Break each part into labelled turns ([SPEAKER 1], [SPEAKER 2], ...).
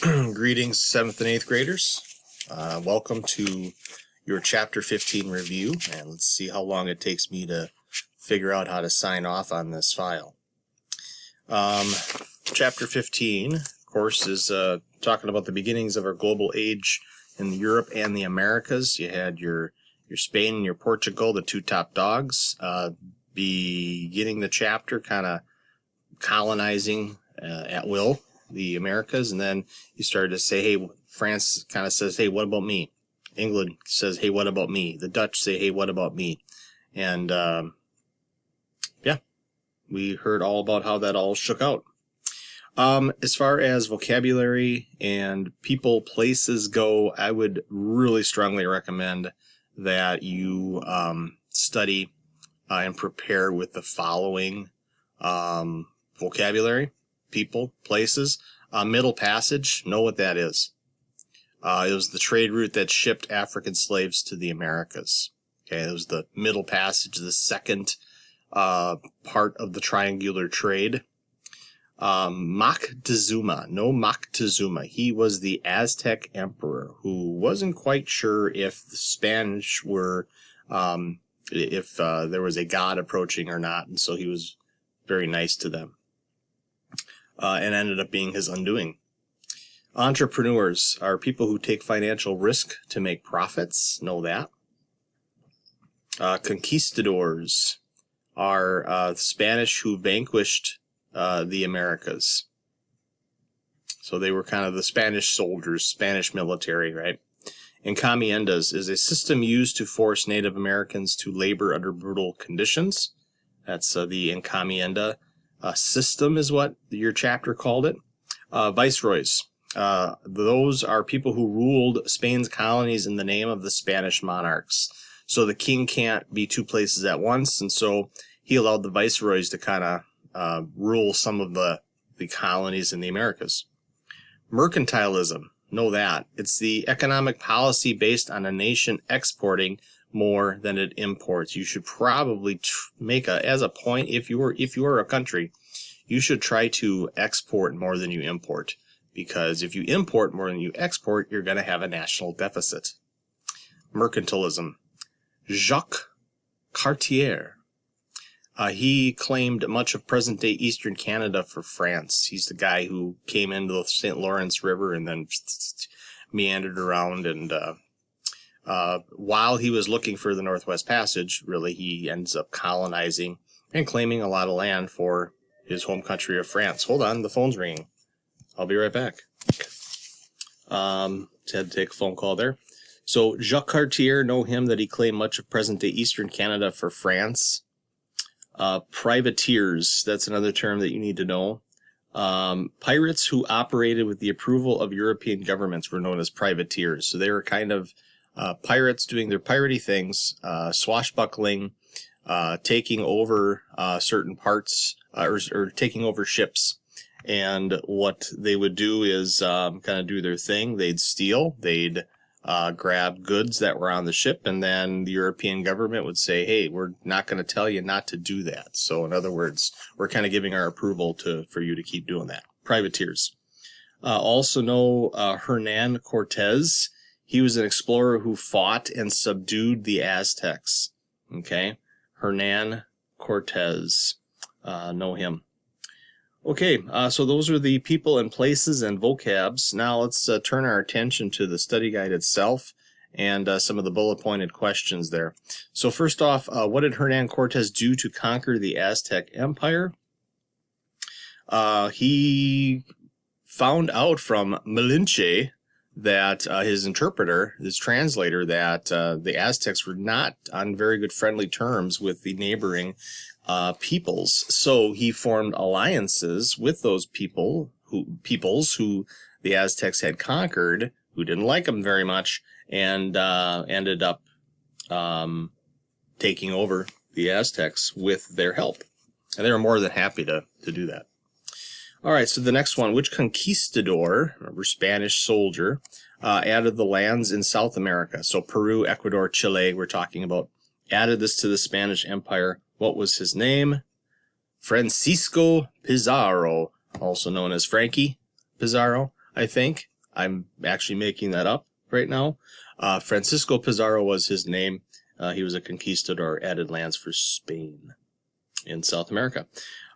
[SPEAKER 1] Greetings, 7th and 8th graders. Welcome to your Chapter 15 review, and let's see how long it takes me to figure out how to sign off on this file. Chapter 15, of course, is talking about the beginnings of our global age in Europe and the Americas. You had your Spain and your Portugal, the two top dogs, beginning the chapter, kind of colonizing at will the Americas, and then you started to say, hey, France kind of says, hey, what about me? England says, hey, what about me? The Dutch say, hey, what about me? And yeah, we heard all about how that all shook out. As far as vocabulary and people, places go, I would really strongly recommend that you study and prepare with the following vocabulary: people, places. Middle Passage, know what that is. It was the trade route that shipped African slaves to the Americas. Okay, it was the Middle Passage, the second part of the triangular trade. Moctezuma, no Moctezuma. He was the Aztec emperor who wasn't quite sure if the Spanish were, if there was a god approaching or not, and so he was very nice to them. And ended up being his undoing. Entrepreneurs are people who take financial risk to make profits. Know that. Conquistadors are Spanish who vanquished the Americas. So they were kind of the Spanish soldiers, Spanish military, right? Encomiendas is a system used to force Native Americans to labor under brutal conditions. That's the encomienda system is what your chapter called it. Viceroys. Those are people who ruled Spain's colonies in the name of the Spanish monarchs. So the king can't be two places at once, and so he allowed the viceroys to kind of rule some of the colonies in the Americas. Mercantilism. Know that. It's the economic policy based on a nation exporting more than it imports. You should probably make as a point, if you are a country, you should try to export more than you import, because if you import more than you export, you're going to have a national deficit. Mercantilism. Jacques Cartier. He claimed much of present-day Eastern Canada for France. He's the guy who came into the St. Lawrence River and then meandered around, and while he was looking for the Northwest Passage, really, he ends up colonizing and claiming a lot of land for his home country of France. Hold on, the phone's ringing. I'll be right back. Had to take a phone call there. So Jacques Cartier, know him, that he claimed much of present-day Eastern Canada for France. Privateers, that's another term that you need to know. Pirates who operated with the approval of European governments were known as privateers. So they were kind of pirates doing their piratey things, swashbuckling, taking over certain parts, or taking over ships. And what they would do is kind of do their thing. They'd steal, they'd grab goods that were on the ship, and then the European government would say, hey, we're not going to tell you not to do that. So in other words, we're kind of giving our approval for you to keep doing that. Privateers. Also know Hernan Cortez. He was an explorer who fought and subdued the Aztecs. Okay, Hernan Cortez. Know him. Okay, so those are the people and places and vocabs. Now let's turn our attention to the study guide itself and some of the bullet-pointed questions there. So first off, what did Hernan Cortez do to conquer the Aztec Empire? He found out from Malinche, that his interpreter, his translator, that the Aztecs were not on very good friendly terms with the neighboring peoples. So he formed alliances with those peoples who the Aztecs had conquered, who didn't like them very much, and ended up taking over the Aztecs with their help. And they were more than happy to do that. All right, so the next one, which conquistador, remember Spanish soldier, added the lands in South America? So Peru, Ecuador, Chile, we're talking about, added this to the Spanish Empire. What was his name? Francisco Pizarro, also known as Frankie Pizarro, I think. I'm actually making that up right now. Francisco Pizarro was his name. He was a conquistador, added lands for Spain in South America.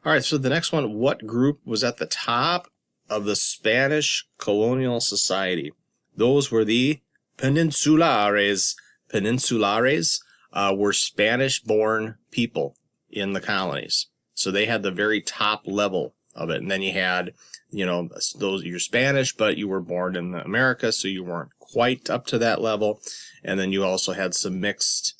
[SPEAKER 1] All right, so the next one, what group was at the top of the Spanish colonial society? Those were the Peninsulares. Peninsulares were Spanish-born people in the colonies. So they had the very top level of it. And then you had, you know, those, you're Spanish, but you were born in America, so you weren't quite up to that level. And then you also had some mixed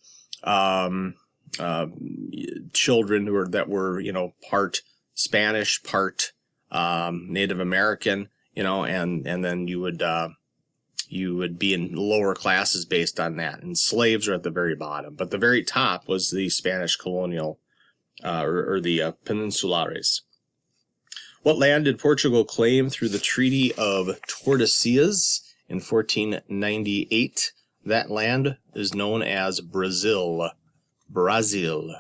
[SPEAKER 1] children that were, you know, part Spanish, part Native American, you know, and then you would be in lower classes based on that. And slaves are at the very bottom. But the very top was the Spanish colonial, or the Peninsulares. What land did Portugal claim through the Treaty of Tordesillas in 1498? That land is known as Brazil. Brazil.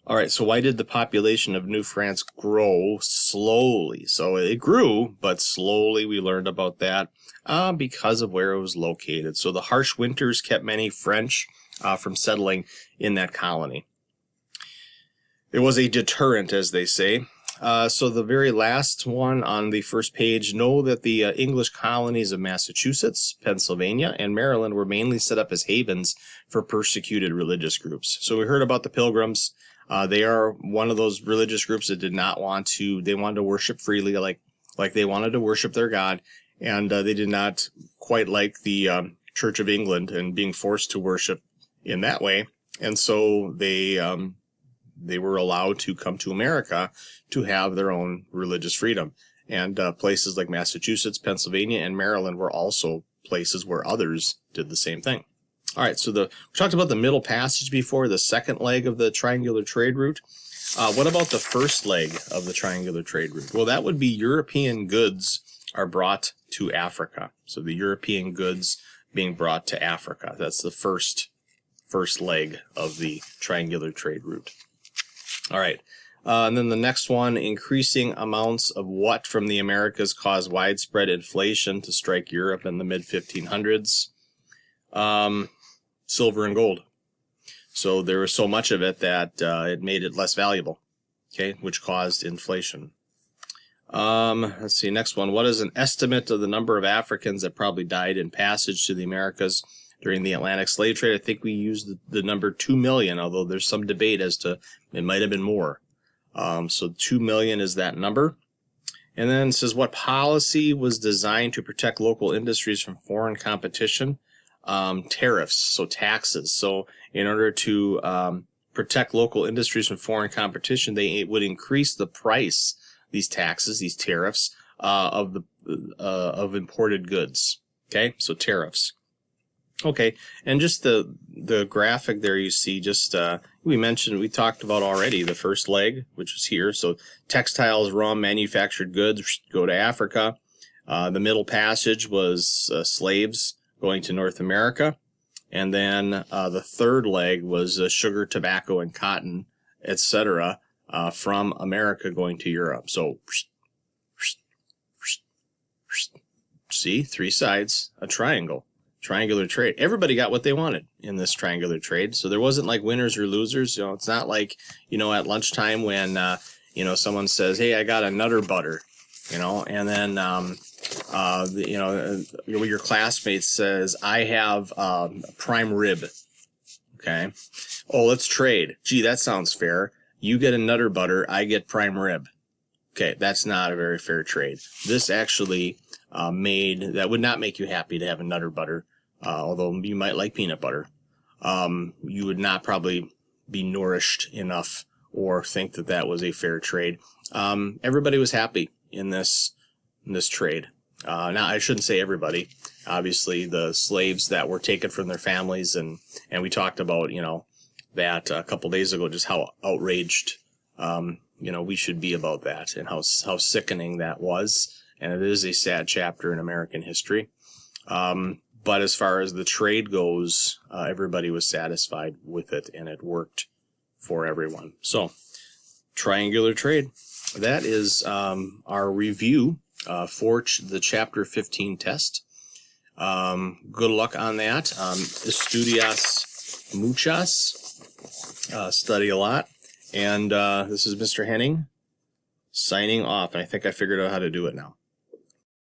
[SPEAKER 1] All right, so why did the population of New France grow slowly? So it grew, but slowly. We learned about that because of where it was located. So the harsh winters kept many French from settling in that colony. It was a deterrent, as they say. So the very last one on the first page, know that the English colonies of Massachusetts, Pennsylvania, and Maryland were mainly set up as havens for persecuted religious groups. So we heard about the Pilgrims. They are one of those religious groups that did not want to, they wanted to worship freely, like they wanted to worship their God, and they did not quite like the Church of England and being forced to worship in that way. And so they were allowed to come to America to have their own religious freedom. And places like Massachusetts, Pennsylvania, and Maryland were also places where others did the same thing. All right, so we talked about the Middle Passage before, the second leg of the triangular trade route. What about the first leg of the triangular trade route? Well, that would be European goods are brought to Africa. So the European goods being brought to Africa. That's the first leg of the triangular trade route. All right, and then the next one, increasing amounts of what from the Americas caused widespread inflation to strike Europe in the mid-1500s? Silver and gold. So there was so much of it that it made it less valuable, okay, which caused inflation. Let's see, next one. What is an estimate of the number of Africans that probably died in passage to the Americas during the Atlantic slave trade? I think we used the number 2 million, although there's some debate as to it might have been more. So 2 million is that number. And then it says, what policy was designed to protect local industries from foreign competition? Tariffs, so taxes. So in order to protect local industries from foreign competition, they would increase the price, these taxes, these tariffs, of imported goods. Okay, so tariffs. Okay, and just the graphic there you see, just we talked about already the first leg, which was here. So textiles, raw manufactured goods go to Africa. The Middle Passage was slaves going to North America. And then the third leg was sugar, tobacco, and cotton, etc., from America going to Europe. So see, three sides, a triangle. Triangular trade. Everybody got what they wanted in this triangular trade. So there wasn't like winners or losers. You know, it's not like, you know, at lunchtime when, you know, someone says, hey, I got a Nutter Butter, you know, and then, you know, your classmate says, I have prime rib. Okay. Oh, let's trade. Gee, that sounds fair. You get a Nutter Butter, I get prime rib. Okay. That's not a very fair trade. This actually that would not make you happy to have a Nutter Butter. Although you might like peanut butter, you would not probably be nourished enough or think that that was a fair trade. Everybody was happy in this trade. Now, I shouldn't say everybody. Obviously, the slaves that were taken from their families, and we talked about, you know, that a couple days ago, just how outraged, you know, we should be about that and how sickening that was. And it is a sad chapter in American history. But as far as the trade goes, everybody was satisfied with it, and it worked for everyone. So, triangular trade. That is our review for the Chapter 15 test. Good luck on that. Estudias muchas. Study a lot. And this is Mr. Henning signing off. And I think I figured out how to do it now.